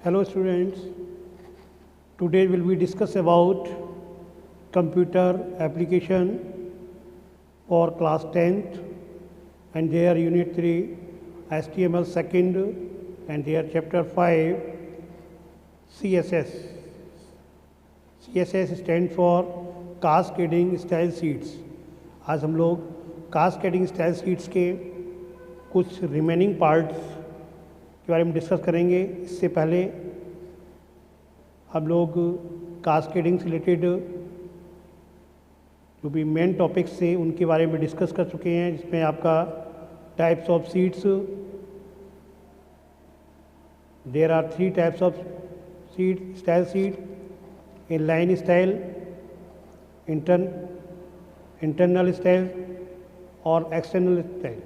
Hello students, today will we discuss about computer application for class 10th and their unit 3 HTML second and their chapter 5 CSS. CSS stands for cascading style sheets. आज हम लोग cascading style sheets के कुछ remaining parts के बारे में discuss करेंगे। इससे पहले हम लोग कास्केडिंग से रिलेटेड जो भी मेन टॉपिक्स थे उनके बारे में डिस्कस कर चुके हैं, जिसमें आपका types of sheets, there are 3 types of sheet, style sheet, inline style, internal style और external style.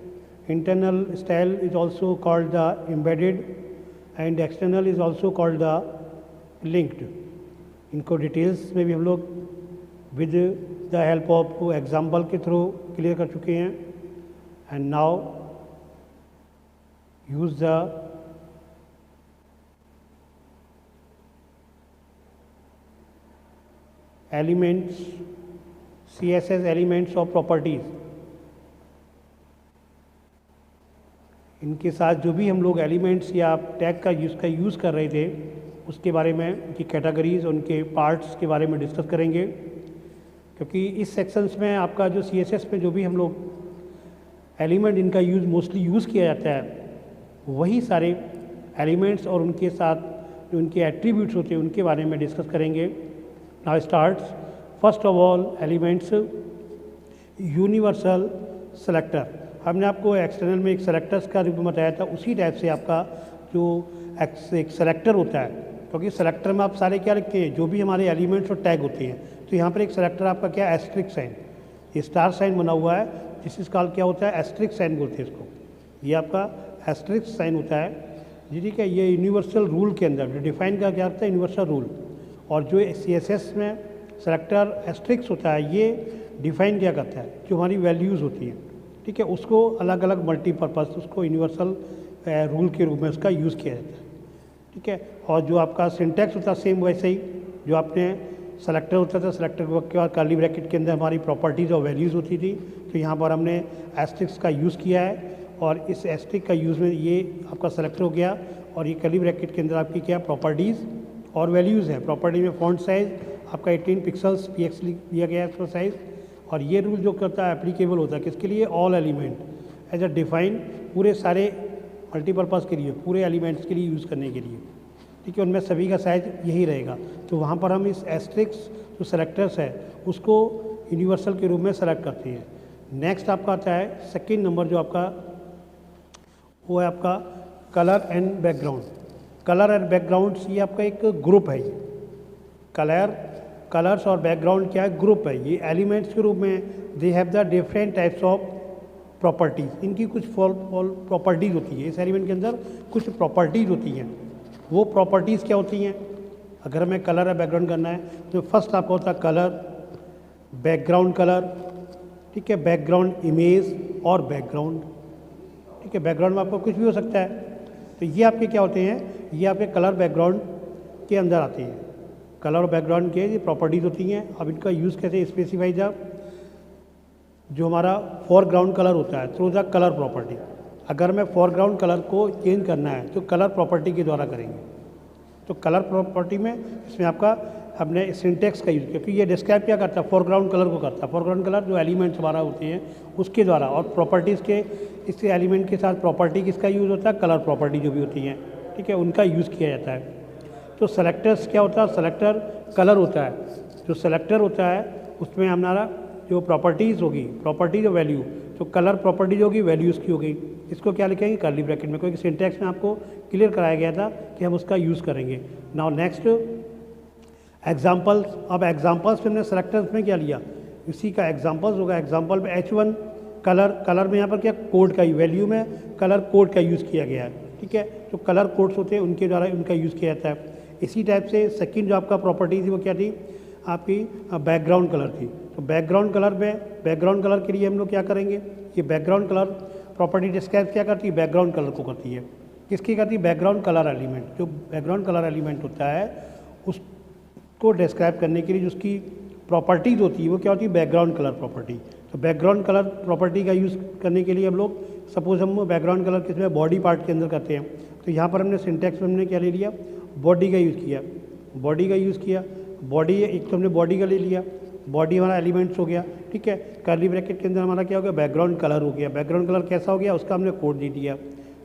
Internal style is also called the embedded and external is also called the linked. इनको details में भी हम लोग with the help of example के through clear कर चुके हैं. And now use the elements, CSS elements of properties. इनके साथ जो भी हम लोग एलिमेंट्स या टैग का यूज़ कर रहे थे उसके बारे में, उनकी कैटेगरीज, उनके पार्ट्स के बारे में डिस्कस करेंगे. क्योंकि इस सेक्शंस में आपका जो CSS में जो भी हम लोग एलिमेंट इनका मोस्टली यूज़ किया जाता है, वही सारे एलिमेंट्स और उनके साथ जो उनके एट्रीब्यूट्स होते हैं उनके बारे में डिस्कस करेंगे. Now starts. First of all elements, universal selector. हमने आपको एक्सटर्नल में एक सेलेक्टर्स का रूप में बताया था, उसी टाइप से आपका जो एक सेलेक्टर होता है, क्योंकि सेलेक्टर में आप सारे क्या रखते हैं, जो भी हमारे एलिमेंट्स और टैग होते हैं. तो यहाँ पर एक सेलेक्टर आपका क्या, एस्ट्रिक साइन, ये स्टार साइन बना हुआ है, जिसका क्या होता है, एस्ट्रिक साइन बोलते हैं इसको. ये आपका एस्ट्रिक साइन होता है जी, ठीक है. ये यूनिवर्सल रूल के अंदर जो डिफाइन का क्या होता है, यूनिवर्सल रूल. और जो CSS में सेलेक्टर एस्ट्रिक्स होता है, ये डिफाइन क्या करता है, जो हमारी वैल्यूज़ होती हैं, ठीक है, उसको अलग अलग मल्टीपर्पज़, उसको यूनिवर्सल रूल के रूप में उसका यूज़ किया जाता है, ठीक है. और जो आपका सिंटैक्स होता है सेम वैसे ही, जो आपने सेलेक्टर होता था, सेलेक्टर के बाद कर्ली ब्रैकेट के अंदर हमारी प्रॉपर्टीज़ और वैल्यूज़ होती थी. तो यहाँ पर हमने एस्ट्रिक्स का यूज़ किया है, और इस एस्ट्रिक का यूज़ में ये आपका सेलेक्टर हो गया, और ये कर्ली ब्रैकेट के अंदर आपकी क्या प्रॉपर्टीज़ और वैल्यूज़ हैं. प्रॉपर्टी में फॉन्ट साइज़ आपका 18 पिक्सल्स PX दिया गया है इसका साइज़. और ये रूल जो करता है एप्लीकेबल होता है किसके लिए, all element as a define, पूरे सारे मल्टीपर्पज़ के लिए, पूरे एलिमेंट्स के लिए यूज़ करने के लिए, ठीक है. उनमें सभी का साइज यही रहेगा. तो वहाँ पर हम इस एस्ट्रिक्स जो सेलेक्टर्स है उसको यूनिवर्सल के रूप में सेलेक्ट करते हैं. नेक्स्ट आपका आता है सेकेंड नंबर, जो आपका वो है आपका colour and background. Colour and backgrounds ये आपका एक ग्रुप है. ये कलर्स और बैकग्राउंड क्या है, ग्रुप है. ये एलिमेंट्स के रूप में they have the different types of properties. इनकी कुछ प्रॉपर्टीज़ होती है, इस एलिमेंट के अंदर कुछ प्रॉपर्टीज़ होती हैं. वो प्रॉपर्टीज़ क्या होती हैं, अगर हमें कलर या बैकग्राउंड करना है तो फर्स्ट आपका होता है कलर, बैकग्राउंड कलर, ठीक है, बैकग्राउंड इमेज और बैकग्राउंड, ठीक है. बैकग्राउंड में आपका कुछ भी हो सकता है. तो ये आपके क्या होते हैं, ये आपके कलर बैकग्राउंड के अंदर आते हैं. कलर और बैकग्राउंड के ये प्रॉपर्टीज़ होती हैं. अब इनका यूज़ कैसे स्पेसिफाई, जब जो हमारा फोरग्राउंड कलर होता है थ्रू द कलर प्रॉपर्टी. अगर मैं फोरग्राउंड कलर को चेंज करना है तो कलर प्रॉपर्टी के द्वारा करेंगे. तो कलर प्रॉपर्टी में इसमें आपका हमने सिंटेक्स का यूज़, क्योंकि ये डिस्क्राइब क्या करता है, फोरग्राउंड कलर को करता है. फोरग्राउंड कलर जो एलिमेंट्स हमारा होते हैं उसके द्वारा, और प्रॉपर्टीज़ के इसके एलिमेंट के साथ प्रॉपर्टी किसका यूज़ होता है, कलर प्रॉपर्टी जो भी होती हैं, ठीक है, उनका यूज़ किया जाता है. तो सेलेक्टर्स क्या होता है, सेलेक्टर कलर होता है. जो सेलेक्टर होता है उसमें हमारा जो प्रॉपर्टीज़ होगी, प्रॉपर्टीज और वैल्यू, तो कलर प्रॉपर्टीज होगी, वैल्यूज़ की होगी, इसको क्या लिखेंगे, कर्ली ब्रैकेट में. क्योंकि सिंटैक्स में आपको क्लियर कराया गया था कि हम उसका यूज़ करेंगे. Now next examples. अब एग्जाम्पल्स में हमने सेलेक्टर्स में क्या लिया, इसी का एग्जाम्पल्स होगा. एग्जाम्पल में H1 कलर में यहाँ पर क्या, कोड का, वैल्यू में कलर कोड का यूज़ किया गया है, ठीक है. तो कलर कोड्स होते हैं उनके द्वारा उनका यूज़ किया जाता है. इसी टाइप से सेकंड जो आपका प्रॉपर्टी थी वो क्या थी, आपकी बैकग्राउंड कलर थी. तो बैकग्राउंड कलर में, बैकग्राउंड कलर के लिए हम लोग क्या करेंगे, ये बैकग्राउंड कलर प्रॉपर्टी डिस्क्राइब क्या करती है, बैकग्राउंड कलर को करती है. किसकी कहती है? Background colour element. जो बैकग्राउंड कलर एलिमेंट होता है उसको डिस्क्राइब करने के लिए जो उसकी प्रॉपर्टीज़ होती है वो क्या होती है? Background colour property. तो बैकग्राउंड कलर प्रॉपर्टी का यूज़ करने के लिए हम लोग सपोज हम बैकग्राउंड कलर किसमें? बॉडी पार्ट के अंदर करते हैं। तो यहाँ पर हमने सिंटैक्स में हमने क्या ले लिया? बॉडी का यूज़ किया। बॉडी का यूज़ किया, बॉडी एक तो हमने बॉडी का ले लिया, बॉडी हमारा एलिमेंट्स हो गया, ठीक है। कर्ली ब्रैकेट के अंदर हमारा क्या हो गया? बैकग्राउंड कलर हो गया। बैकग्राउंड कलर कैसा हो गया? उसका हमने कोड दे दिया,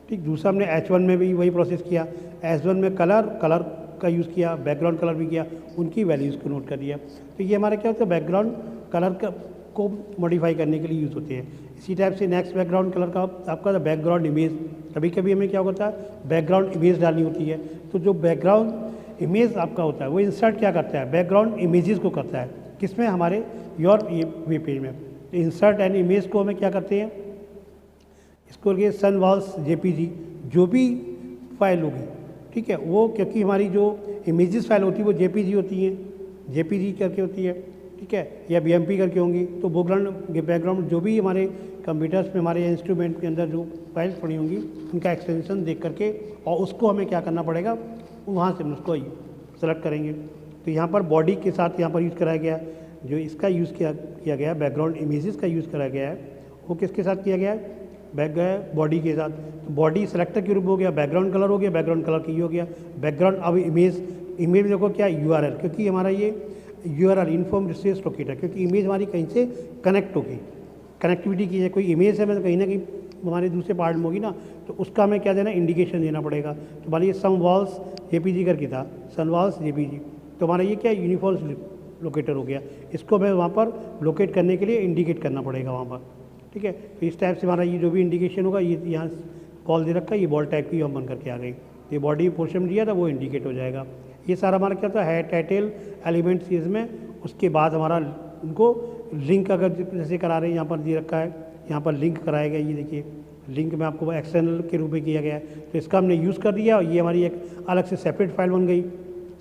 ठीक। दूसरा हमने H1 में भी वही प्रोसेस किया, H1 में कलर का यूज़ किया, बैकग्राउंड कलर भी किया, उनकी वैल्यूज़ को नोट कर दिया। तो ये हमारा क्या होता है? बैकग्राउंड कलर को मॉडिफाई करने के लिए यूज़ होते हैं। इसी टाइप से नेक्स्ट बैकग्राउंड कलर का आपका बैकग्राउंड इमेज। कभी कभी हमें क्या होता है? बैकग्राउंड इमेज डालनी होती है। तो जो बैकग्राउंड इमेज आपका होता है वो इंसर्ट क्या करता है? बैकग्राउंड इमेजेस को करता है। किसमें? हमारे योर वेब पेज में। तो इंसर्ट एंड इमेज को हमें क्या करते हैं? इसको लिए सनवॉल्स JPG जो भी फाइल होगी, ठीक है, वो क्योंकि हमारी जो इमेजेस फाइल होती है वो JPG होती हैं, JPG करके होती है, ठीक है, या BMP करके होंगी। तो बैकग्राउंड जो भी हमारे कंप्यूटर्स में हमारे इंस्ट्रूमेंट के अंदर जो फाइल्स पड़ी होंगी उनका एक्सटेंशन देख करके और उसको हमें क्या करना पड़ेगा? वहाँ से हम उसको सेलेक्ट करेंगे। तो यहाँ पर बॉडी के साथ यहाँ पर यूज़ कराया गया है, जो इसका यूज़ किया गया है, बैकग्राउंड इमेजेस का यूज़ कराया गया है, वो किसके साथ किया गया है? बॉडी के साथ। तो बॉडी सेलेक्टर के रूप में हो गया, बैकग्राउंड कलर हो गया, बैकग्राउंड कलर की हो गया बैकग्राउंड। अब इमेज देखो क्या URL, क्योंकि हमारा ये URL इनफॉर्म रिसोर्स लोकेटर, क्योंकि इमेज हमारी कहीं से कनेक्ट होगी, कनेक्टिविटी की है। कोई इमेज है मतलब कहीं ना कहीं हमारे दूसरे पार्ट में होगी ना, तो उसका हमें क्या देना? इंडिकेशन देना पड़ेगा। तो मान लीजिए सनवॉल्स JPG करके था, सनवॉल्स JPG, तो हमारा ये क्या? यूनिफॉर्म लोकेटर हो गया। इसको हमें वहाँ पर लोकेट करने के लिए इंडिकेट करना पड़ेगा वहाँ पर, ठीक है। तो इस टाइप से हमारा ये जो भी इंडिकेशन होगा, ये यहाँ बॉल दे रखा है, ये बॉल टाइप की हम बन करके आ गई। ये बॉडी पोर्शन दिया था वो इंडिकेट हो जाएगा। ये सारा हमारा क्या था? है टाइटल एलिमेंट चीज़ में। उसके बाद हमारा उनको लिंक अगर जैसे करा रहे हैं, यहाँ पर दे रखा है, यहाँ पर लिंक कराया गया। ये देखिए लिंक में आपको एक्सटर्नल के रूप में किया गया है, तो इसका हमने यूज़ कर दिया और ये हमारी एक अलग से सेपरेट फाइल बन गई,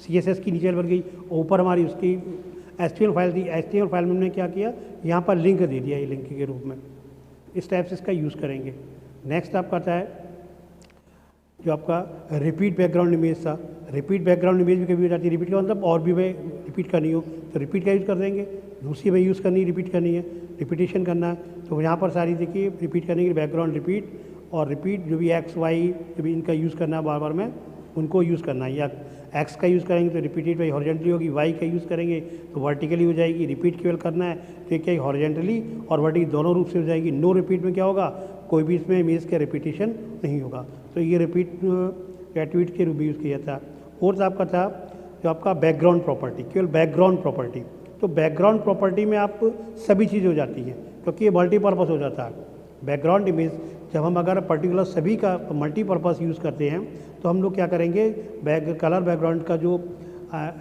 CSS की नीचे बन गई। ऊपर हमारी उसकी HTML फाइल थी, HTML फाइल में हमने क्या किया? यहाँ पर लिंक दे दिया, ये लिंक के रूप में। इस टाइप से इसका यूज़ करेंगे। नेक्स्ट आपका आता है जो आपका रिपीट बैकग्राउंड इमेज था। रिपीट बैकग्राउंड इमेज भी कभी हो जाती है, रिपीट का मतलब और भी मैं रिपीट करनी हो तो रिपीट का यूज़ कर देंगे। दूसरी में यूज़ करनी, रिपीट करनी है, रिपीटेशन करना है, तो यहाँ पर सारी देखिए रिपीट करने के लिए बैकग्राउंड रिपीट और रिपीट जो भी X Y जो भी इनका यूज़ करना है बार बार में उनको यूज़ करना है। या X का यूज़ करेंगे तो रिपीटेड बाई हॉरिजेंटली होगी, Y का यूज़ करेंगे तो वर्टिकली हो जाएगी। रिपीट केवल करना है तो ये क्या हॉरिजेंटली और वर्टिकली दोनों रूप से हो जाएगी। नो रिपीट में क्या होगा? कोई भी इसमें इमेज का रिपीटेशन नहीं होगा। तो ये रिपीट ट्वीट के रूप में यूज़ किया था। और आपका था जो आपका बैकग्राउंड प्रॉपर्टी, केवल बैकग्राउंड प्रॉपर्टी। तो बैकग्राउंड प्रॉपर्टी में आप सभी चीज़ हो जाती हैं क्योंकि ये मल्टीपर्पज़ हो जाता है। बैकग्राउंड इमेज जब हम अगर पर्टिकुलर सभी का मल्टीपर्पज़ यूज़ करते हैं तो हम लोग क्या करेंगे? कलर बैकग्राउंड का जो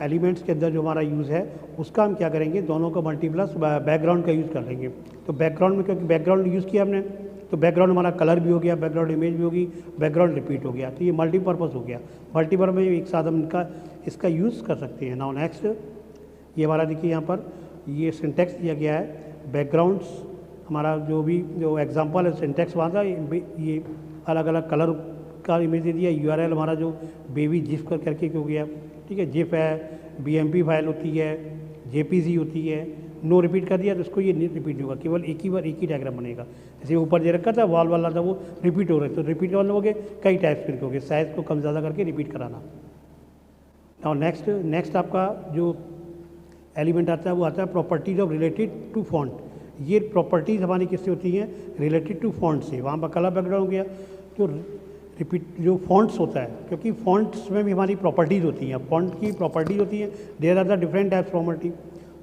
एलिमेंट्स के अंदर जो हमारा यूज़ है उसका हम क्या करेंगे? दोनों का मल्टीप्लस बैकग्राउंड का यूज़ कर लेंगे। तो बैकग्राउंड में क्योंकि बैकग्राउंड यूज़ किया हमने तो बैकग्राउंड हमारा कलर भी हो गया, बैकग्राउंड इमेज भी होगी, बैकग्राउंड रिपीट हो गया। तो ये मल्टीपर्पज़ हो गया। मल्टीपर्पज़ में एक साथ हम इसका यूज़ कर सकते हैं। नाउ नेक्स्ट ये हमारा देखिए यहाँ पर ये सिंटेक्स दिया गया है। बैकग्राउंड्स हमारा जो एग्जांपल है सिंटेक्स वहाँ था, ये अलग अलग कलर का इमेज दे दिया। URL हमारा जो बेबी जिफ करके हो गया, ठीक है। जिफ है, BMP फाइल होती है, JPG होती है। नो रिपीट कर दिया तो उसको ये नहीं रिपीट होगा, केवल एक ही बार एक ही डायग्राम बनेगा। जैसे ऊपर दे रखा था वॉल वाला था वो रिपीट हो रहा है, तो रिपीट का मतलब हो गया कई टाइप्स करके हो गए, साइज़ को कम ज़्यादा करके रिपीट कराना। और नेक्स्ट आपका जो एलिमेंट आता है वो आता है properties of related to font. ये प्रॉपर्टीज़ हमारी किससे होती हैं? रिलेटेड टू फॉन्ट से। वहाँ पर कलर बैकग्राउंड हो गया तो रिपीट जो फॉन्ट्स होता है, क्योंकि फॉन्ट्स में भी हमारी प्रॉपर्टीज़ होती हैं। फॉन्ट की प्रॉपर्टीज़ होती हैं, there are the different types property.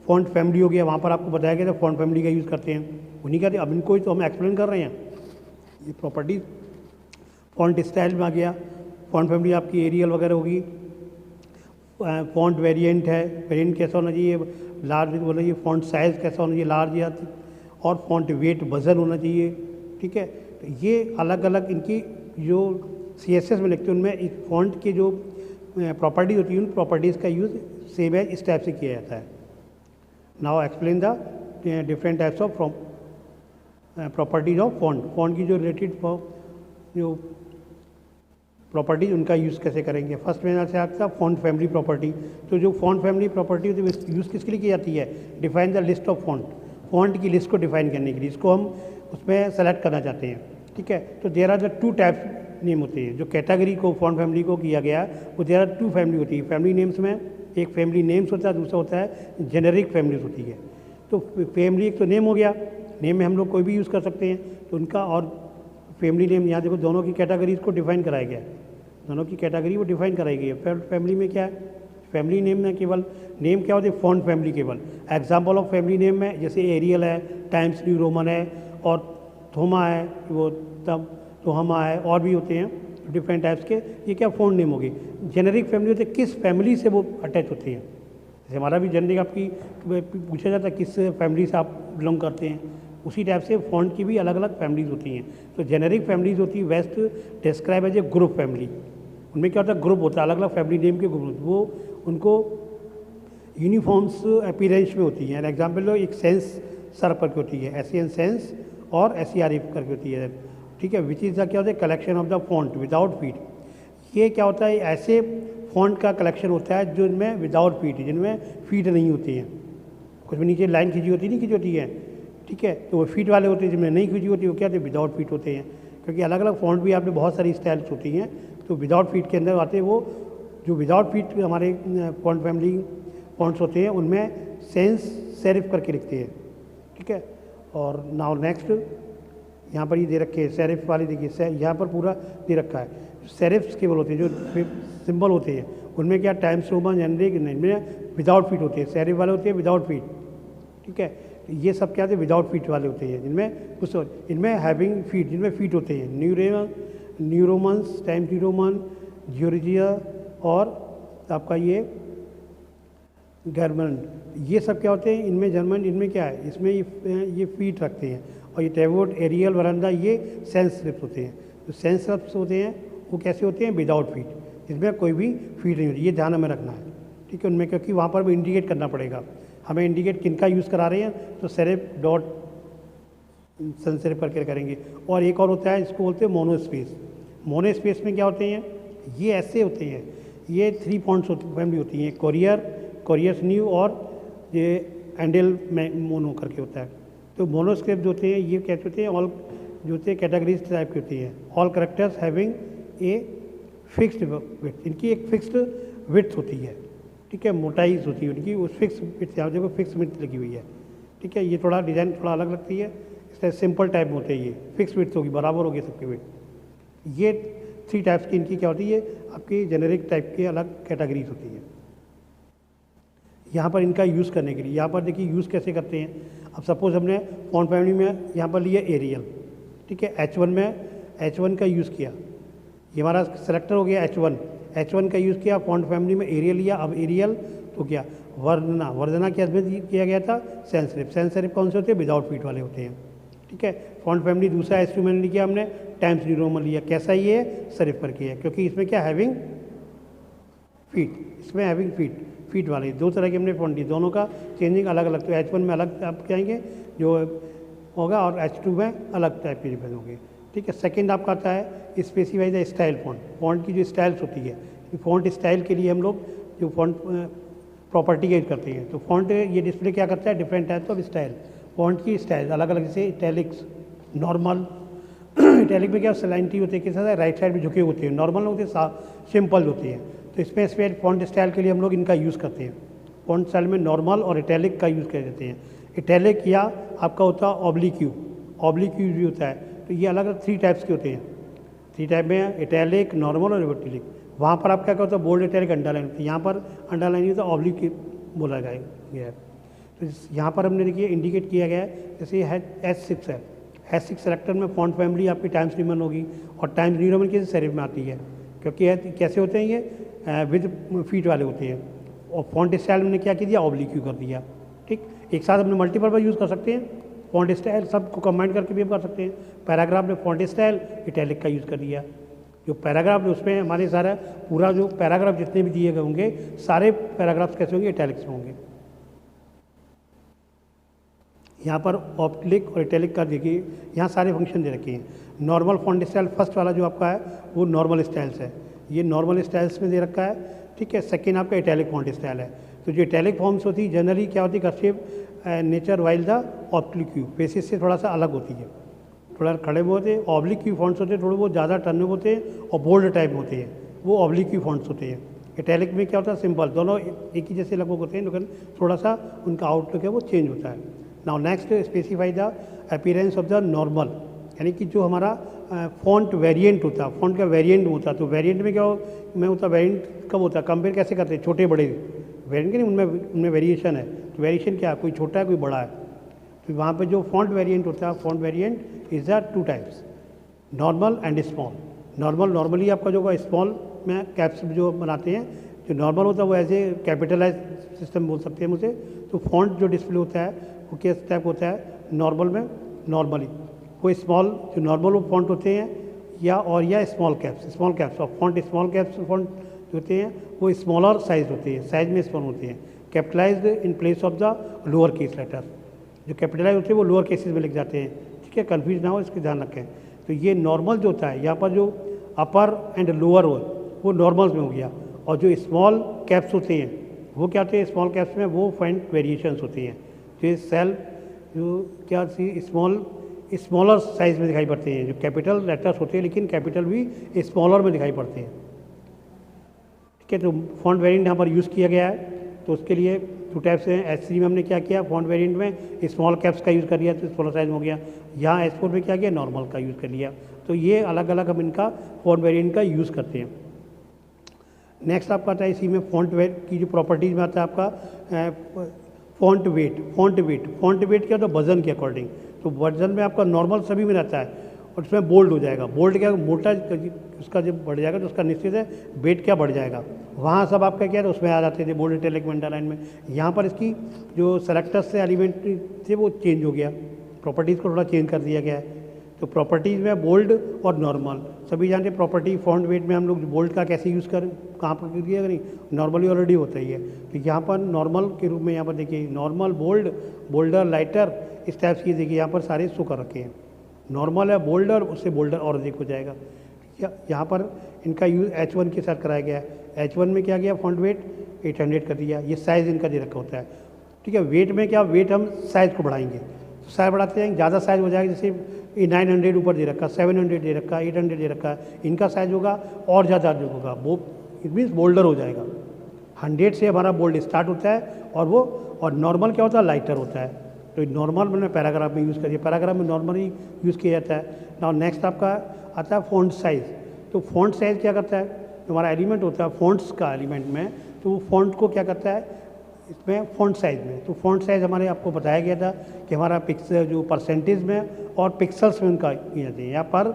Font family हो गया, वहाँ पर आपको बताया गया था फॉन्ट फैमिली का यूज़ करते हैं, उन्हीं का। अब इनको ही तो हम एक्सप्लेन कर रहे हैं। ये प्रॉपर्टीज फॉन्ट स्टाइल में आ गया, फॉन्ट फैमिली आपकी एरियल वगैरह होगी। फॉन्ट वेरिएंट है, वेरिएंट कैसा होना चाहिए? लार्ज होना चाहिए। फॉन्ट साइज़ कैसा होना चाहिए? लार्ज या और फॉन्ट वेट वजन होना चाहिए, ठीक है। तो ये अलग अलग इनकी जो CSS में लिखते हैं उनमें एक फॉन्ट के जो प्रॉपर्टी होती है उन प्रॉपर्टीज़ का यूज़ सेम है इस टाइप से किया जाता है। Now explain the different types of properties of font. Font की जो रिलेटेड जो प्रॉपर्टीज उनका यूज़ कैसे करेंगे। फर्स्ट में यहाँ से आता फॉन्ट फैमिली प्रॉपर्टी। तो जो फॉन्ट फैमिली प्रॉपर्टी होती है यूज़ किसके लिए की जाती है, define the list of font, font की लिस्ट को डिफाइन करने के लिए, इसको हम उसमें सेलेक्ट करना चाहते हैं, ठीक है। तो there are the two types name होते हैं, जो कैटेगरी को फॉन्ट फैमिली को किया गया वो देयर आर टू फैमिली होती है। फैमिली नेम्स में एक फैमिली नेम्स होता है, दूसरा होता है जेनेरिक फैमिलीज होती है। तो फैमिली एक तो नेम हो गया, नेम में हम लोग कोई भी यूज़ कर सकते हैं, तो उनका और फैमिली नेम यहाँ देखो दोनों की कैटेगरीज को डिफाइन कराया गया है, दोनों की कैटेगरी वो डिफाइन कराई गई है। फैमिली में क्या है, फैमिली नेम में केवल नेम क्या होते हैं, फॉन्ट फैमिली केवल। एग्जाम्पल ऑफ फैमिली नेम में जैसे एरियल है, टाइम्स न्यू रोमन है, और थोमा है, वो तब तोहमा है, और भी होते हैं डिफरेंट टाइप्स के। ये क्या फॉन्ट नेम होगी। जेनेरिक फैमिली होते हैं किस फैमिली से वो अटैच होती हैं, जैसे हमारा भी जेनेरिक आपकी पूछा जाता है किस फैमिली से आप बिलोंग करते हैं, उसी टाइप से फॉन्ट की भी अलग अलग फैमिलीज होती हैं। तो जेनेरिक फैमिलीज होती है west describe as a group family. उनमें क्या होता है, ग्रुप होता है, अलग अलग फैमिली नेम के ग्रुप, वो उनको यूनिफॉर्म्स अपीयरेंस में होती हैं। एग्जाम्पल लो, एक सेंस सर करके होती है, SEN सेंस, और SERF करके होती है, ठीक है। विच इज़ द क्या होता है, collection of the font without feed. ये क्या होता है, ऐसे फॉन्ट का कलेक्शन होता है जो इनमें विदाउट फीड, जिनमें फीड नहीं होती हैं, कुछ भी नीचे लाइन खींची होती नहीं खींची होती है, ठीक है। तो वो फीट वाले होते हैं, जिनमें नहीं खींची होती वो क्या होते हैं, विदाउट फीट होते हैं। क्योंकि अलग अलग फॉन्ट भी आपने बहुत सारी स्टाइल्स होती हैं, तो विदाउट फीट के अंदर आते हैं वो जो विदाउट फीट हमारे फॉन्ट फैमिली फॉन्ट्स होते हैं, उनमें सेंस सेरिफ करके लिखते हैं, ठीक है। और नाउ नेक्स्ट यहाँ पर ये दे रखे हैं सेरिफ वाली, देखिए यहाँ पर पूरा दे रखा है। सेरिफ्स केवल होते हैं जो सिंबल होते हैं, उनमें क्या टाइम्स रोमन जेनेरिक इनमें विदाउट फीट होते हैं, सेरिफ वाले होते हैं विदाउट फीट, ठीक है। ये सब क्या होते हैं, विदाउट फीट वाले होते हैं, जिनमें कुछ इनमें हैविंग फीट, जिनमें फीट होते हैं, न्यूरोमन्स, टाइम्स न्यू रोमन, जियोर्जिया, और आपका ये जर्मन, ये सब क्या होते हैं, इनमें जर्मन, इनमें क्या है, इसमें ये फीट रखते हैं। और ये टेवोट, एरियल, वरंदा, ये सेंस स्लिप्स होते हैं। तो सेंस स्लिप्स होते हैं वो कैसे होते हैं, विदाउट फीट, इसमें कोई भी फीट नहीं होती, ये ध्यान हमें रखना है, ठीक है। उनमें क्योंकि वहाँ पर भी इंडिकेट करना पड़ेगा हमें, इंडिकेट किन का यूज़ करा रहे हैं, तो सेरिफ डॉट सन सेरिफ करके करेंगे। और एक और होता है, इसको बोलते हैं मोनोस्पेस। मोनोस्पेस में क्या होते हैं, ये ऐसे होते हैं, ये 3 फॉन्ट्स फैमिली होती हैं, कोरियर्स न्यू, और ये एंडल मोनो करके होता है। तो मोनोस्क्रिप्ट जो होते हैं ये कहते होते हैं ऑल, जो होते हैं कैटेगरीज टाइप की होती हैं, all characters having a fixed width, इनकी एक फिक्स्ड विड्थ होती है, ठीक है, मोटाई होती है उनकी, उस फिक्स विड्थ, यहाँ देखो फिक्स विड्थ लगी हुई है, ठीक है। ये थोड़ा डिज़ाइन थोड़ा अलग लगती है, इससे सिंपल टाइप में होते हैं, ये फिक्स विड्थ होगी, बराबर होगी सबकी विड्थ। ये 3 टाइप्स की इनकी क्या होती है, आपकी जेनेरिक टाइप की अलग कैटेगरीज होती है। यहाँ पर इनका यूज़ करने के लिए, यहाँ पर देखिए यूज़ कैसे करते हैं। अब सपोज हमने फॉन्ट फैमिली में यहाँ पर लिया एरियल, ठीक है, H1 में H1 का यूज़ किया, ये हमारा सेलेक्टर हो गया H1 का यूज़ किया, फॉन्ट फैमिली में एरियल लिया। अब एरियल तो क्या, वर्धना के में किया गया था सेंस सेरिफ कौन से होते हैं, विदाउट फीट वाले होते हैं, ठीक है। फॉन्ट फैमिली दूसरा H2 में लिया हमने, टाइम्स न्यू रोमन लिया, कैसा ये सेरिफ पर किया है, क्योंकि इसमें क्या हैविंग फीट, इसमें हैविंग फीट वाले 2 तरह के हमने फॉन्ट दिए, दोनों का चेंजिंग अलग अलग। तो H1 में अलग आप कहेंगे जो होगा, और H2 में अलग टाइप के डिफरेंस होंगे, ठीक है। सेकंड आपका आता है स्पेसिफाई द स्टाइल फॉन्ट की जो स्टाइल्स होती है, फॉन्ट स्टाइल के लिए हम लोग जो फॉन्ट प्रॉपर्टी यूज करते हैं। तो फॉन्ट ये डिस्प्ले क्या करता है, different types of style, font की स्टाइल अलग अलग, जैसे इटैलिक्स, नॉर्मल, इटैलिक में क्या सलाइनिटी होती है, किस तरह राइट साइड में झुके होते हैं, नॉर्मल होते हैं, सिंपल होती है। तो इसमें फॉन्ट स्टाइल के लिए हम लोग इनका यूज़ करते हैं। फॉन्ट स्टाइल में नॉर्मल और इटैलिक का यूज़ कर देते हैं। इटैलिक या आपका होता है ऑब्लिक यू भी होता है। तो ये अलग अलग 3 टाइप्स के होते हैं, 3 टाइप में, इटैलिक, नॉर्मल और इटैलिक। वहाँ पर आप क्या होता है, बोल्ड, इटैलिक, अंडरलाइन, यहाँ पर अंडरलाइन होता है, ऑब्लिक बोला गया है। तो यहाँ पर हमने देखिए इंडिकेट किया गया है, जैसे H6 है, H6 सेलेक्टर में फॉन्ट फैमिली आपकी टाइम्स न्यू रोमन होगी, और टाइम्स न्यू रोमन की सेरिफ में आती है, क्योंकि कैसे होते हैं ये विद फीट वाले होते हैं। और फॉन्ट स्टाइल हमने क्या किया, ऑब्लिक यू कर दिया, ठीक। एक साथ हमने मल्टीपर्पज यूज़ कर सकते हैं, फॉन्ट स्टाइल सबको कंबाइन करके भी हम कर सकते हैं। पैराग्राफ में फॉन्ट स्टाइल इटैलिक का यूज़ कर दिया, जो पैराग्राफ उसमें हमारे सारा पूरा जो पैराग्राफ जितने भी दिए गए होंगे, सारे पैराग्राफ्स कैसे होंगे, इटैलिक्स में होंगे। यहाँ पर ऑप्टिक और इटैलिक का देखिए, यहाँ सारे फंक्शन दे रखे हैं। नॉर्मल फॉन्ट स्टाइल फर्स्ट वाला जो आपका है वो नॉर्मल स्टाइल्स है, ये नॉर्मल स्टाइल्स में दे रखा है, ठीक है। सेकेंड आपका इटैलिक फॉन्ट स्टाइल है। तो जो इटैलिक फॉर्म्स होती है जनरली क्या होती है, cursive nature while the oblique Q, basis से थोड़ा सा अलग होती है, थोड़ा खड़े हुए होते हैं। ऑब्लिक क्यू फॉन्ट्स होते हैं थोड़े बहुत ज़्यादा टर्न होते हैं और बोल्ड टाइप में होते हैं, वो ऑब्लिक क्यू फॉन्ट्स होते हैं। इटैलिक में क्या होता है, सिंपल, दोनों एक ही जैसे लगभग होते हैं, लेकिन थोड़ा सा उनका आउटलुक है वो चेंज होता है। Now next specify the appearance of the normal, यानी कि जो हमारा फॉन्ट वेरिएंट होता है, फॉन्ट का वेरिएंट होता है। तो वेरिएंट में क्या होता है, वेरिएंट कब होता है, कंपेयर कैसे करते हैं, छोटे बड़े वेरिएंट के नहीं, उनमें वेरिएशन है। तो वेरिएशन क्या है, कोई छोटा है कोई बड़ा है। तो वहाँ पे जो फॉन्ट वेरिएंट होता है, font variant is the two types, normal and small. Normally आपका जो स्मॉल में कैप्स जो बनाते हैं, जो नॉर्मल होता है वो एज ए कैपिटलाइज सिस्टम बोल सकते हैं मुझे। तो फॉन्ट जो डिस्प्ले होता है वो किस टाइप होता है, नॉर्मल में नॉर्मली, वो स्मॉल जो नॉर्मल वो फॉन्ट होते हैं या स्मॉल कैप्स और फॉन्ट स्मॉल कैप्स फॉन्ट जो होते हैं वो स्मॉलर साइज होते हैं, साइज में स्मॉल होते हैं, capitalized in place of the lower case letter. जो कैपिटलाइज होते हैं वो लोअर केसेस में लिख जाते हैं, ठीक है, कन्फ्यूज ना हो इसका ध्यान रखें। तो ये नॉर्मल जो होता है, यहाँ पर जो अपर एंड लोअर हो वो नॉर्मल में हो गया, और जो स्मॉल कैप्स होते हैं वो क्या होते हैं, स्मॉल कैप्स में वो फॉन्ट वेरिएशंस होती हैं, जो सेल जो क्या स्मॉलर साइज में दिखाई पड़ते हैं। जो कैपिटल लेटर्स होते हैं लेकिन कैपिटल भी स्मॉलर में दिखाई पड़ते हैं, ठीक है। तो फॉन्ट वेरिएंट यहाँ पर यूज़ किया गया है। तो उसके लिए टू टाइप्स हैं। S3 में हमने क्या किया, फॉन्ट वेरिएंट में स्मॉल कैप्स का यूज़ कर लिया तो स्मॉलर साइज में हो गया। यहाँ S4 में क्या किया, नॉर्मल का यूज़ कर लिया। तो ये अलग अलग हम इनका फॉन्ट वेरिएंट का यूज़ करते हैं। नेक्स्ट आपका आता है इसी में फॉन्ट वेट की जो प्रॉपर्टीज में आता है आपका फॉन्ट वेट क्या होता है, वजन के अकॉर्डिंग। तो वजन में आपका नॉर्मल सभी में रहता है और उसमें बोल्ड हो जाएगा। बोल्ड क्या, मोटा उसका जब बढ़ जाएगा तो उसका निश्चित है वेट क्या बढ़ जाएगा। वहाँ सब आपका क्या है, उसमें आ जाते थे बोल्ड, इटैलिक, अंडरलाइन में। यहाँ पर इसकी जो सेलेक्टर्स से एलिमेंट थे वो चेंज हो गया, प्रॉपर्टीज़ को थोड़ा चेंज कर दिया गया है। तो प्रॉपर्टीज़ में बोल्ड और नॉर्मल सभी जानते हैं। प्रॉपर्टी फॉन्ट वेट में हम लोग बोल्ड का कैसे यूज़ करें, कहाँ पर किया नहीं, नॉर्मली ऑलरेडी होता ही है। तो यहाँ पर नॉर्मल के रूप में यहाँ पर देखिए नॉर्मल, बोल्ड, बोल्डर, लाइटर, इस टाइप की देखिए यहाँ पर सारे शो कर रखे हैं। नॉर्मल है, बोल्डर, उससे बोल्डर और अधिक हो जाएगा। यहाँ पर इनका यूज़ H1 के साथ कराया गया है। H1 में क्या किया, फॉन्ट वेट 800 कर दिया, ये साइज़ इनका दे रखा होता है, ठीक है। वेट में क्या, वेट हम साइज़ को बढ़ाएंगे, तो साइज़ बढ़ाते जाएंगे, ज़्यादा साइज़ हो जाएगा। जैसे 900 ऊपर दे रखा, 700 दे रखा, 800 दे रखा, इनका साइज़ होगा और ज़्यादा अधिक होगा, वो इट मीन्स बोल्डर हो जाएगा। 100 से हमारा बोल्ड स्टार्ट होता है और नॉर्मल क्या होता है, लाइटर होता है। तो नॉर्मल मैंने पैराग्राफ में यूज़ करिए, पैराग्राफ में नॉर्मल ही यूज़ किया जाता है। नाउ नेक्स्ट आपका आता है फॉन्ट साइज़। तो फॉन्ट साइज़ क्या करता है, जो हमारा एलिमेंट होता है फॉन्ट्स का एलिमेंट में, तो वो फॉन्ट को क्या करता है इसमें फॉन्ट साइज़ में। तो फॉन्ट साइज़ हमारे आपको बताया गया था कि हमारा पिक्सल जो परसेंटेज में और पिक्सल्स में उनका किया जाता है, यहाँ पर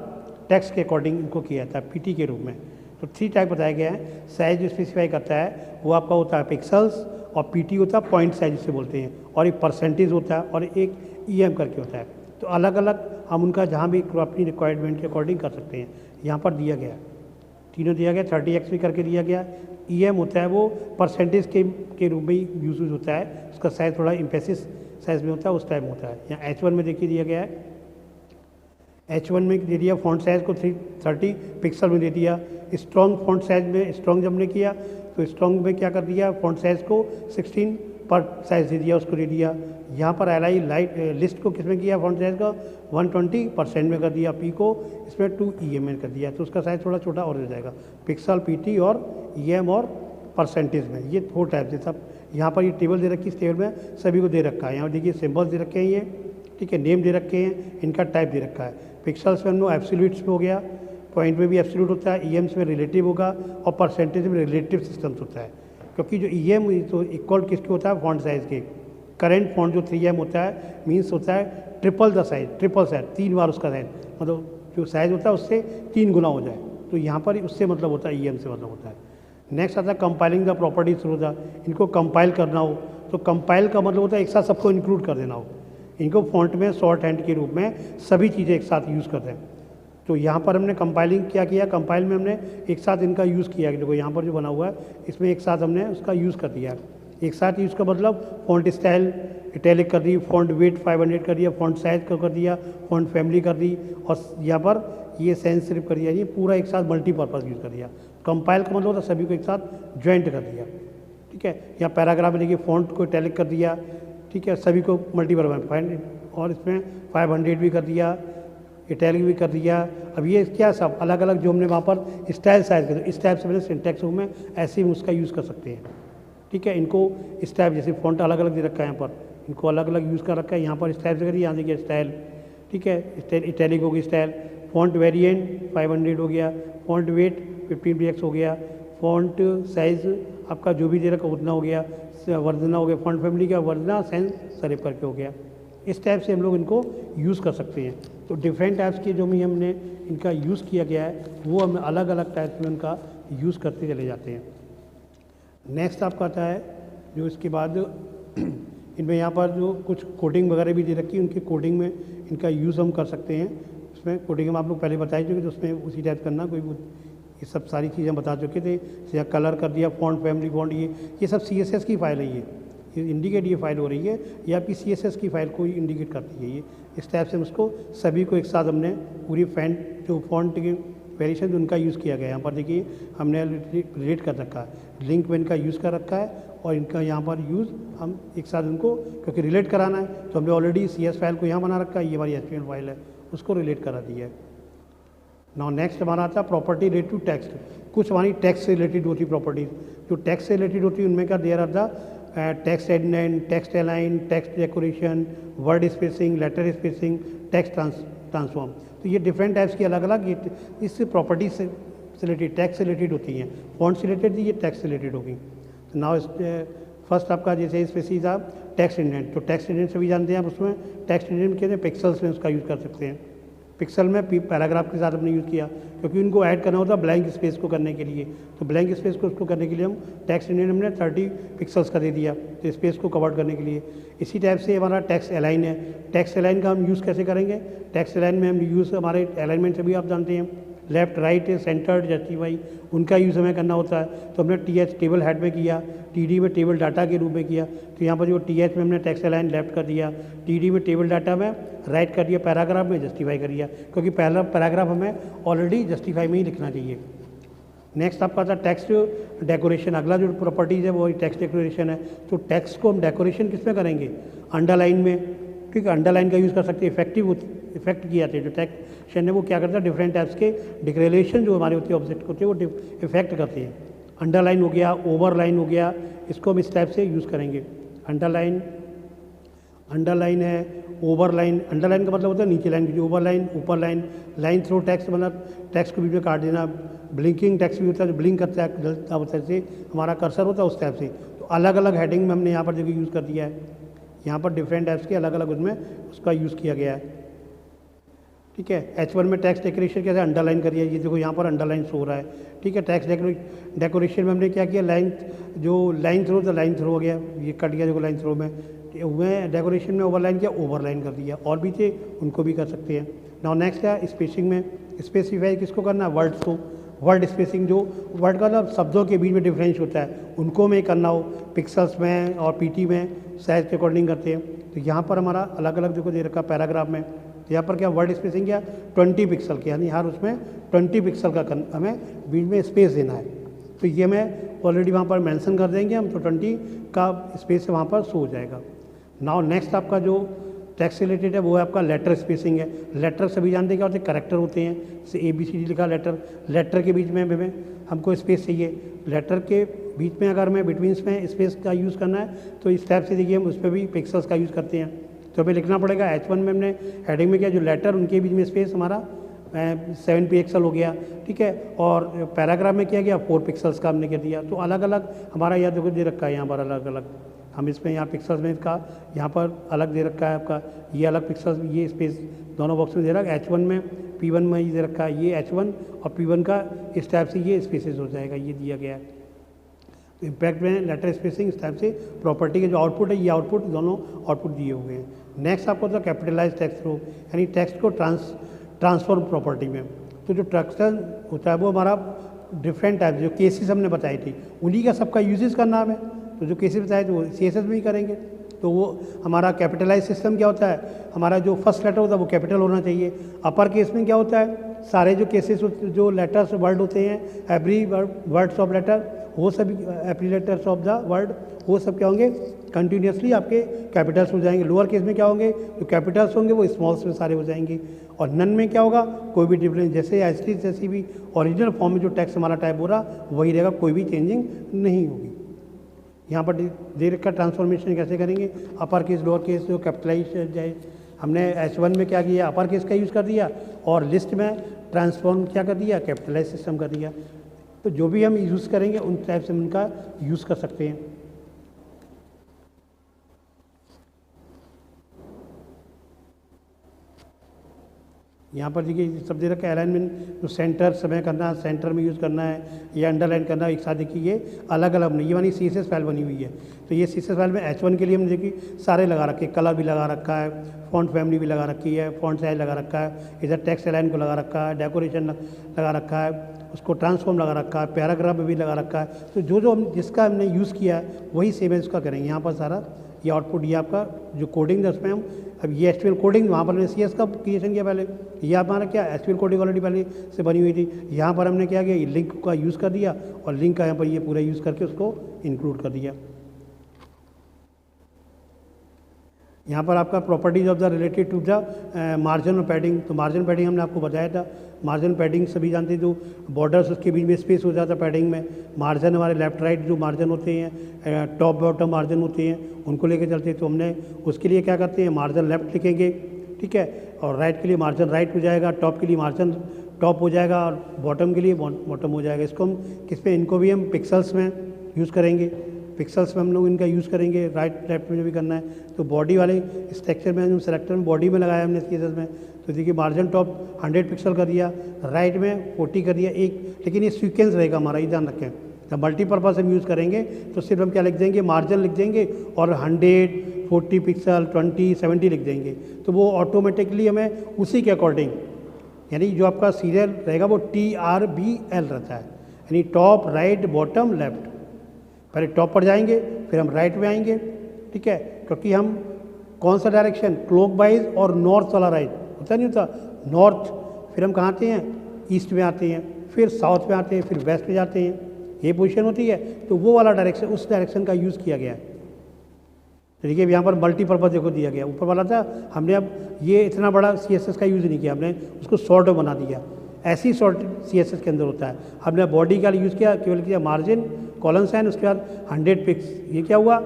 टेक्स्ट के अकॉर्डिंग इनको किया जाता है PT के रूप में। तो 3 टाइप बताया गया है। साइज जो स्पेसिफाई करता है वो आपका होता है पिक्सल्स, और PT होता है पॉइंट साइज जिसे बोलते हैं, और एक परसेंटेज होता है और एक EM करके होता है। तो अलग अलग हम उनका जहाँ भी अपनी रिक्वायरमेंट के अकॉर्डिंग कर सकते हैं। यहाँ पर दिया गया, तीनों दिया गया, 30x भी करके दिया गया। EM होता है वो परसेंटेज के रूप में यूज होता है, उसका साइज थोड़ा इम्पेसिस साइज में होता है, उस टाइप में होता है। यहाँ H1 में देखिए दिया गया है, H1 में दे दिया फॉन्ट साइज को 30 पिक्सल में दे दिया। स्ट्रॉन्ग फॉन्ट साइज में स्ट्रॉन्ग जब ने किया तो स्ट्रॉन्ग में क्या कर दिया, फॉन्ट साइज को 16 पर साइज दे दिया, उसको दे दिया। यहाँ पर LI लाइट लिस्ट को किसमें किया, फॉन्ट साइज का 120% में कर दिया। P को इसमें 2 EM में कर दिया, तो उसका साइज थोड़ा छोटा और हो जाएगा। पिक्सल, PT और EM और परसेंटेज में ये 4 टाइप से सब यहाँ पर ये टेबल दे रखी, इस टेबल में सभी को दे रखा है। यहाँ देखिए सिम्बल्स दे रखे हैं ये, ठीक है, नेम दे रखे हैं, इनका टाइप दे रखा है। पिक्सल्स में हम लोग एब्सोल्यूट्स में हो गया, पॉइंट में भी एब्सोल्यूट होता है, EMs में रिलेटिव होगा, और परसेंटेज में रिलेटिव सिस्टम्स होता है। क्योंकि जो EM तो इक्वल किसके होता है, फॉन्ट साइज के। करेंट फॉन्ट जो 3M होता है मीन्स होता है triple the size, triple size 3 बार उसका साइज, मतलब जो साइज होता है उससे 3 गुना हो जाए। तो यहाँ पर उससे मतलब होता है EM से मतलब होता है। नेक्स्ट आता है compiling the properties through the, इनको कंपाइल करना हो तो कंपाइल का मतलब होता है एक साथ सबको इंक्लूड कर देना हो। इनको फॉन्ट में शॉर्ट हैंड के रूप में सभी चीज़ें एक साथ यूज़ करते हैं। तो यहाँ पर हमने कंपाइलिंग क्या किया, कंपाइल में हमने एक साथ इनका यूज़ किया। देखो यहाँ पर जो बना हुआ है इसमें एक साथ हमने उसका यूज़ कर दिया। एक साथ यूज़ का मतलब फ़ॉन्ट स्टाइल इटैलिक कर दी, फ़ॉन्ट वेट 500 कर दिया, फ़ॉन्ट साइज कर दिया, फ़ॉन्ट फैमिली कर दी, और यहाँ पर ये सेंस सिर्फ कर दिया, ये पूरा एक साथ मल्टीपर्पज़ यूज़ कर दिया। कंपाइल का मतलब होता है सभी को एक साथ ज्वाइंट कर दिया, ठीक है। यहाँ पैराग्राफ में देखिए फ़ॉन्ट को इटैलिक कर दिया, ठीक है, सभी को मल्टीपर्पज़, और इसमें 500 भी कर दिया, इटैलिक भी कर दिया। अब ये क्या सब अलग अलग जो हमने वहाँ पर स्टाइल साइज कर, इस टाइप से मैंने सिंटैक्स में ऐसे ही उसका यूज़ कर सकते हैं, ठीक है। इनको इस टाइप जैसे फ़ॉन्ट अलग अलग दे रखा है, यहाँ पर इनको अलग अलग यूज़ कर रखा है, यहाँ पर स्टाइल से करिए, यहाँ देखिए स्टाइल, ठीक है, स्टाइल इटैलिक होगी स्टाइल, फ़ॉन्ट वेरिएंट 500 हो गया, फ़ॉन्ट वेट 15px हो गया, फ़ॉन्ट साइज़ आपका जो भी दे रखा उतना हो गया, वर्जना हो गया, फ़ॉन्ट फैमिली का वर्जना सेंस सेलेक्ट करके हो गया। इस टाइप से हम लोग इनको यूज़ कर सकते हैं। तो डिफरेंट टाइप्स की जो भी हमने इनका यूज़ किया गया है वो हम अलग अलग टाइप्स में उनका यूज़ करते चले जाते हैं। नेक्स्ट आपका आता है जो इसके बाद इनमें यहाँ पर जो कुछ कोडिंग वगैरह भी दे रखी है, उनकी कोडिंग में इनका यूज़ हम कर सकते हैं। उसमें कोडिंग हम आप लोग पहले बताए चुके, तो उसमें उसी टाइप करना, कोई ये सब सारी चीज़ें हम बता चुके थे। जैसे कलर कर दिया, फ़ॉन्ट फैमिली फ़ॉन्ट, ये सब CSS की फ़ाइल है, ये इंडिकेट ये फाइल हो रही है, ये आपकी CSS की फ़ाइल को इंडिकेट करती है। ये इस टाइप से उसको सभी को एक साथ हमने पूरी जो फ़ॉन्ट के वेरिएशन उनका यूज़ किया गया है। यहाँ पर देखिए हमने रिलेट कर रखा है, लिंक में इनका यूज़ कर रखा है, और इनका यहाँ पर यूज़ हम एक साथ उनको, क्योंकि रिलेट कराना है तो हमने ऑलरेडी CS फाइल को यहाँ बना रखा है, ये हमारी HTML फाइल है, उसको रिलेट करा दिया है। नाउ नेक्स्ट हमारा आता है प्रॉपर्टी रिलेटेड टू टेक्स्ट। कुछ हमारी टेक्स्ट से रिलेटेड होती प्रॉपर्टीज, जो टेक्स्ट से रिलेटेड होती है उनमें क्या there are the text indent, text align, text decoration, word spacing, letter spacing, text transform. तो ये डिफरेंट टाइप्स की अलग अलग इस प्रॉपर्टीज से रिलेटेड, टेक्स्ट से रिलेटेड होती हैं। फॉन्ट से रिलेटेड थी, ये टेक्स्ट से रिलेटेड होगी। नाउ फर्स्ट आपका जैसे स्पेसिस था टेक्स्ट इंडेंट, तो टेक्स्ट इंडेंट सभी जानते हैं आप, उसमें टेक्स्ट इंडेंट कहते हैं पिक्सल्स में उसका यूज़ कर सकते हैं। पिक्सल में पैराग्राफ के साथ हमने यूज़ किया, क्योंकि उनको ऐड करना होता है ब्लैंक स्पेस को करने के लिए, तो ब्लैंक स्पेस को उसको करने के लिए हम टेक्स्ट इंडेंट हमने 30 पिक्सल्स का दे दिया, तो स्पेस को कवर करने के लिए। इसी टाइप से हमारा टेक्स्ट अलाइन है। टेक्स्ट अलाइन का हम यूज़ कैसे करेंगे? टेक्स्ट अलाइन में हम यूज़ हमारे अलाइनमेंट से भी आप जानते हैं, लेफ्ट राइट सेंटर्ड जस्टिफाई, उनका यूज़ हमें करना होता है। तो हमने TH टेबल हेड में किया, TD में टेबल डाटा के रूप में किया, तो यहाँ पर जो TH में हमने टेक्स्ट अलाइन लेफ्ट कर दिया, TD में टेबल डाटा में राइट कर दिया, पैराग्राफ में जस्टिफाई कर दिया, क्योंकि पहला पैराग्राफ हमें ऑलरेडी जस्टिफाई में ही लिखना चाहिए। नेक्स्ट आपका था टेक्स्ट डेकोरेशन। अगला जो प्रॉपर्टीज़ है वो टेक्स्ट डेकोरेशन है। तो टेक्स्ट को हम डेकोरेशन किस में करेंगे? अंडरलाइन में, ठीक है, अंडरलाइन का यूज़ कर सकते हैं। इफेक्ट किए जाते हैं जो टेक्स्ट है वो क्या करता है, डिफरेंट टाइप्स के डिक्लेरेशन जो हमारे होते हैं ऑब्जेक्ट होते हैं वो इफेक्ट करते हैं। अंडरलाइन हो गया, ओवरलाइन हो गया, इसको हम इस टाइप से यूज़ करेंगे। अंडरलाइन है, ओवरलाइन। अंडरलाइन का मतलब होता है नीचे लाइन, ओवरलाइन ऊपर लाइन। लाइन थ्रो टेक्स्ट मतलब टेक्स्ट को बीच में काट देना। ब्लिंकिंग टेक्स्ट भी होता है, जो ब्लिंक करता है जलता होता है, जैसे हमारा कर्सर होता है उस टाइप से। तो अलग अलग हेडिंग में हमने यहाँ पर जगह यूज़ कर दिया है। यहाँ पर डिफरेंट टाइप्स के अलग अलग उसमें उसका यूज़ किया गया है, ठीक है। H1 में टेक्स्ट डेकोरेशन कैसे अंडरलाइन करिए, ये देखो यहाँ पर अंडरलाइन शो हो रहा है, ठीक है। टेक्स्ट डेकोरेशन में हमने क्या किया, लाइन थ्रो था, लाइन थ्रो हो गया, ये कट गया देखो लाइन थ्रो में। डेकोरेशन में ओवरलाइन किया, ओवरलाइन कर दिया, और भी थे उनको भी कर सकते हैं। नाउ नेक्स्ट है स्पेसिंग में। स्पेसिफाई किसको करना है? वर्ड्स को। वर्ड स्पेसिंग, जो वर्ड का मतलब शब्दों के बीच में डिफरेंस होता है, उनको में करना हो, पिक्सल्स में और PT में साइज के अकॉर्डिंग करते हैं। तो यहाँ पर हमारा अलग अलग जो दे रखा पैराग्राफ में, तो यहाँ पर क्या वर्ड स्पेसिंग क्या 20 पिक्सल के, यानी हर उसमें 20 पिक्सल का हमें बीच में स्पेस देना है। तो ये हमें ऑलरेडी वहाँ पर मेंशन कर देंगे हम, तो 20 का स्पेस वहाँ पर शो हो जाएगा। नाउ नेक्स्ट आपका जो टेक्स्ट रिलेटेड है वो है आपका लेटर स्पेसिंग है। लेटर सभी जानते हैं क्या होते हैं, करेक्टर होते हैं, जैसे ABCD लिखा लेटर, लेटर के बीच में हमें हमको स्पेस चाहिए। लेटर के बीच में अगर हमें बिटवीन्स में स्पेस का यूज़ करना है तो इस टाइप से देखिए हम उस पर भी पिक्सल्स का यूज़ करते हैं। तो हमें लिखना पड़ेगा H1 में हमने हेडिंग में किया, जो लेटर उनके बीच में स्पेस हमारा 7 पिक्सल हो गया, ठीक है। और पैराग्राफ में किया गया 4 पिक्सल्स का हमने कर दिया। तो अलग अलग हमारा यह देखो दे रखा है यहाँ पर अलग अलग, हम इसमें यहाँ पिक्सल्स में इसका यहाँ पर अलग दे रखा है आपका, ये अलग पिक्सल्स, ये स्पेस दोनों बॉक्स में दे रखा है। H1 में P1 में ये दे रखा है, ये H1 और P1 का इस टाइप से ये स्पेसेस हो जाएगा, ये दिया गया है। तो इम्पैक्ट में लेटर स्पेसिंग इस टाइप से प्रॉपर्टी के जो आउटपुट है, ये आउटपुट दोनों आउटपुट दिए हुए हैं। नेक्स्ट आपको होता है कैपिटलाइज टेक्स्ट थ्रो, यानी टेक्स्ट को ट्रांसफॉर्म प्रॉपर्टी में। तो जो ट्रांसफर होता है वो हमारा डिफरेंट टाइप जो केसेस हमने बताई थी, उन्हीं का सबका यूजेस का नाम है। तो जो केसेस बताए तो वो CSS में ही करेंगे। तो वो हमारा कैपिटलाइज सिस्टम क्या होता है, हमारा जो फर्स्ट लेटर होता है वो कैपिटल होना चाहिए। अपर केस में क्या होता है, सारे जो केसेस जो लेटर्स वर्ड होते हैं, एवरी वर्ड्स ऑफ लेटर, वो सभी every letters of the word, वो सब क्या होंगे, कंटिन्यूसली आपके कैपिटल्स हो जाएंगे। लोअर केस में क्या होंगे, जो कैपिटल्स होंगे वो स्मॉल्स में सारे हो जाएंगे। और नन में क्या होगा, कोई भी डिफरेंस, जैसे एज इट इज जैसी भी ओरिजिनल फॉर्म में जो टेक्स्ट हमारा टाइप हो रहा वही रहेगा, कोई भी चेंजिंग नहीं होगी। यहाँ पर दे रखा ट्रांसफॉर्मेशन कैसे करेंगे, अपर केस लोअर केस जो कैपिटलाइज जाए, हमने H1 में क्या किया, अपर केस का यूज़ कर दिया, और लिस्ट में ट्रांसफॉर्म क्या कर दिया, कैपिटलाइज सिस्टम कर दिया। तो जो भी हम यूज़ करेंगे उन टाइप से हम उनका यूज़ कर सकते हैं। यहाँ पर देखिए सब दे रखा है, अलाइनमेंट जो सेंटर समय करना, सेंटर में यूज़ करना है या अंडरलाइन करना, एक साथ देखिए ये अलग अलग नहीं, ये वाली CSS फाइल बनी हुई है। तो ये CSS फाइल में H1 के लिए हमने देखिए सारे लगा रखे, कलर भी लगा रखा है, फॉन्ट फैमिली भी लगा रखी है, फॉन्ट साइज लगा रखा है, इधर टेक्स्ट अलाइन को लगा रखा है, डेकोरेशन लगा रखा है, उसको ट्रांसफॉर्म लगा रखा है, पैराग्राफ में भी लगा रखा है। तो जो जो हम जिसका हमने यूज़ किया है वही सेम है उसका करेंगे। यहाँ पर सारा ये आउटपुट, ये आपका जो कोडिंग है उसमें हम अब ये SQL कोडिंग, वहाँ पर हमने CS का क्रिएशन किया पहले, ये हमारा क्या SQL कोडिंग ऑलरेडी पहले से बनी हुई थी। यहाँ पर हमने क्या किया, लिंक का यूज़ कर दिया और लिंक का यहाँ पर ये पूरा यूज़ करके उसको इंक्लूड कर दिया। यहाँ पर आपका properties of the related to the margin और पैडिंग, तो मार्जिन पैडिंग हमने आपको बताया था। मार्जिन पैडिंग सभी जानते हैं, जो बॉर्डर्स उसके बीच में स्पेस हो जाता है पैडिंग में। मार्जिन हमारे लेफ्ट राइट जो मार्जिन होते हैं, टॉप बॉटम मार्जिन होते हैं, उनको लेके चलते हैं। तो हमने उसके लिए क्या करते हैं, मार्जिन लेफ्ट लिखेंगे, ठीक है, और राइट के लिए मार्जिन राइट हो जाएगा, टॉप के लिए मार्जिन टॉप हो जाएगा और बॉटम के लिए बॉटम हो जाएगा। इसको हम किस पे, इनको भी हम पिक्सल्स में यूज़ करेंगे, पिक्सल्स में हम लोग इनका यूज़ करेंगे, राइट लेफ्ट में भी करना है। तो बॉडी वाले स्ट्रक्चर में, सेलेक्टर में बॉडी में लगाया हमने CSS में, तो देखिए मार्जिन टॉप 100 पिक्सल कर दिया, राइट में 40 कर दिया एक, लेकिन ये सीक्वेंस रहेगा हमारा, ये ध्यान रखें। जब मल्टीपर्पज़ हम यूज़ करेंगे तो सिर्फ हम क्या लिख देंगे, मार्जिन लिख देंगे और 100, 40 पिक्सल, 20, 70 लिख देंगे। तो वो ऑटोमेटिकली हमें उसी के अकॉर्डिंग, यानी जो आपका सीरियल रहेगा वो TRBL रहता है, यानी टॉप राइट बॉटम लेफ्ट। पहले टॉप पर जाएंगे फिर हम राइट में आएंगे, ठीक है, क्योंकि हम कौन सा डायरेक्शन, क्लॉकवाइज और नॉर्थ वाला राइट होता नहीं होता, नॉर्थ, फिर हम कहाँ आते हैं, ईस्ट में आते हैं, फिर साउथ में आते हैं, फिर वेस्ट में जाते हैं, ये पोजीशन होती है। तो वो वाला डायरेक्शन, उस डायरेक्शन का यूज़ किया गया है। तो देखिए यहाँ पर मल्टीपर्पज़ देखो दिया गया, ऊपर वाला था, हमने अब ये इतना बड़ा CSS का यूज़ नहीं किया, हमने उसको शॉर्ट में बना दिया। ऐसी शॉर्ट CSS के अंदर होता है। हमने बॉडी का यूज़ किया, केवल किया मार्जिन कॉलन साइन, उसके बाद 100 पिक्स, ये क्या हुआ,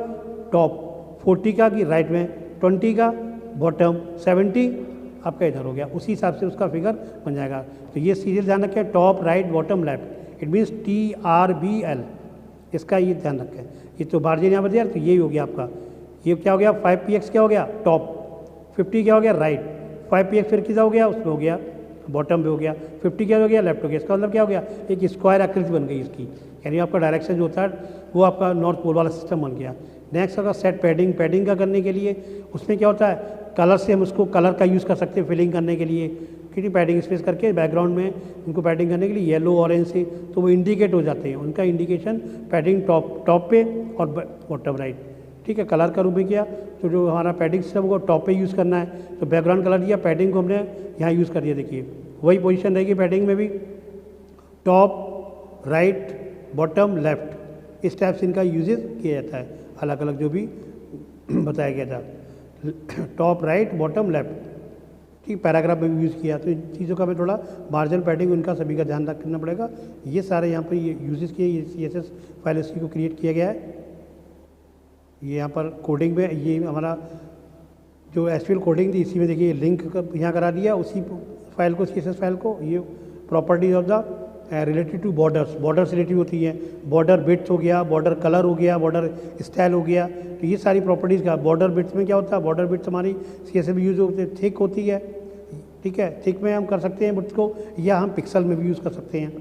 टॉप 40 का कि राइट में, 20 का बॉटम, 70 आपका इधर हो गया, उसी हिसाब से उसका फिगर बन जाएगा। तो ये सीरियल ध्यान रखें, top right bottom left, it means TRBL, इसका ये ध्यान रखें। ये तो मार्जिन यहाँ पर दिया, तो यही हो गया आपका, ये क्या हो गया, 5px क्या हो गया, टॉप, 50 क्या हो गया, राइट, 5px फिर कितना हो गया, उसमें हो गया बॉटम पे हो गया, 50 क्या हो गया, लेफ्ट हो गया। इसका मतलब क्या हो गया, एक स्क्वायर आकृति बन गई इसकी, यानी आपका डायरेक्शन जो होता है वो आपका नॉर्थ पोल वाला सिस्टम बन गया। नेक्स्ट होगा सेट पैडिंग। पैडिंग का करने के लिए उसमें क्या होता है, कलर से हम उसको कलर का यूज़ कर सकते हैं फिलिंग करने के लिए, क्योंकि पैडिंग स्पेस करके बैकग्राउंड में उनको पैडिंग करने के लिए येलो ऑरेंज से, तो वो इंडिकेट हो जाते हैं, उनका इंडिकेशन पैडिंग टॉप पे और बॉटम राइट, ठीक है। कलर का रूप में किया, तो जो हमारा पैडिंग सिस्टम को टॉप पे यूज़ करना है, तो बैकग्राउंड कलर दिया, पैडिंग को हमने यहाँ यूज़ कर दिया। देखिए वही पोजीशन रहेगी पैडिंग में भी, टॉप राइट बॉटम लेफ्ट, इस टाइप से इनका यूजेस किया जाता है, अलग अलग जो भी बताया गया था, टॉप राइट बॉटम लेफ्ट, ठीक। पैराग्राफ में भी यूज़ किया, तो इन चीज़ों का हमें थोड़ा मार्जिन पैडिंग उनका सभी का ध्यान रखना पड़ेगा। ये सारे यहाँ पर ये यूजेस किए, ये CSS फाइल इसी को क्रिएट किया गया है। ये यहाँ पर कोडिंग में ये हमारा जो SQL कोडिंग थी, इसी में देखिए लिंक यहाँ करा दिया उसी फाइल को, CSS फाइल को। ये properties of the related to borders, border से रिलेटिव होती है, बॉर्डर बिट्स हो गया, बॉर्डर कलर हो गया, बॉर्डर स्टाइल हो गया, तो ये सारी प्रॉपर्टीज़ का। बॉर्डर बिट्स में क्या होता है, बॉर्डर बिट्स हमारी CSS में यूज़ होते हैं, थिक होती है, ठीक है, थिक में हम कर सकते हैं बिट्स को, या हम पिक्सल में भी यूज़ कर सकते हैं।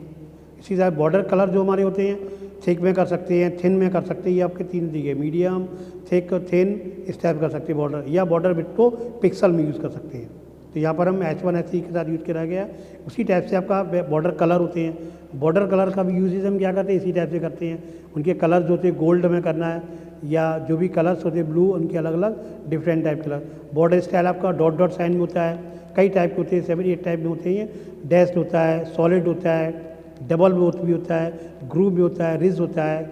इसी तरह बॉर्डर कलर जो हमारे होते हैं, थिक में कर सकते हैं, थिन में कर सकते हैं, ये आपके तीन दिए, मीडियम, थिक, थिन, इस टाइप कर सकते हैं बॉर्डर, या बॉर्डर बिट को पिक्सल में यूज़ कर सकते हैं। तो यहाँ पर हम H1 H3 के साथ यूज करा गया। उसी टाइप से आपका बॉर्डर कलर होते हैं, बॉर्डर कलर का भी यूजेज हम क्या करते हैं, इसी टाइप से करते हैं। उनके कलर्स होते हैं, गोल्ड में करना है या जो भी कलर्स होते हैं ब्लू, उनके अलग अलग different type colour. Border style आपका डॉट डॉट साइन में होता है, कई टाइप के होते हैं, 7-8 टाइप में होते हैं। डैश होता है, सॉलिड होता है, डबल भी होता है, ग्रूव भी होता है, रिज होता है,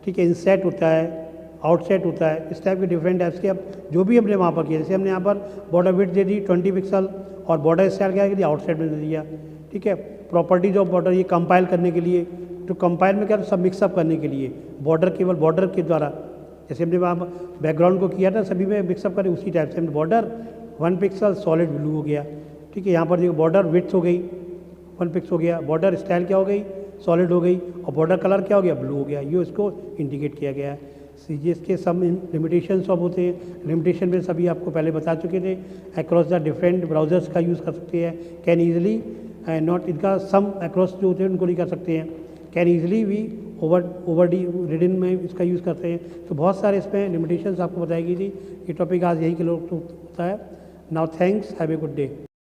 ठीक है, इनसेट होता है, आउटसेट होता है। इस टाइप के डिफरेंट टाइप्स के अब जो भी हमने वहाँ पर किया, जैसे हमने यहाँ पर बॉर्डर विड्थ दे दी 20 पिक्सल और बॉर्डर स्टाइल क्या है, आउटसेट में दे दिया, ठीक है। प्रॉपर्टीज ऑफ बॉर्डर, ये कंपाइल करने के लिए, तो कंपाइल में क्या सब मिक्सअप करने के लिए बॉर्डर केवल बॉर्डर के द्वारा, जैसे हमने वहाँ बैकग्राउंड को किया था सभी में मिक्सअप करें, उसी टाइप से हमने बॉर्डर 1 पिक्सल सॉलिड ब्लू हो गया, ठीक है। यहाँ पर देखो बॉर्डर विड्थ हो गई 1 पिक्स हो गया, बॉर्डर स्टाइल क्या हो गई, सॉलिड हो गई, और बॉर्डर कलर क्या हो गया, ब्लू हो गया। ये इसको इंडिकेट किया गया है। CGS के सब लिमिटेशन सब होते हैं। लिमिटेशन में सभी आपको पहले बता चुके थे। अक्रॉस द डिफरेंट ब्राउजर्स का यूज़ कर सकते हैं, कैन ईजिली नॉट, इनका सम अक्रॉस जो होते हैं उनको नहीं कर सकते हैं, कैन ईजिली भी ओवर रिडन में इसका यूज़ करते हैं। तो बहुत सारे इसमें लिमिटेशंस आपको बताई गई थी। ये टॉपिक आज यही के लोग होता है। Now thanks, have a good day.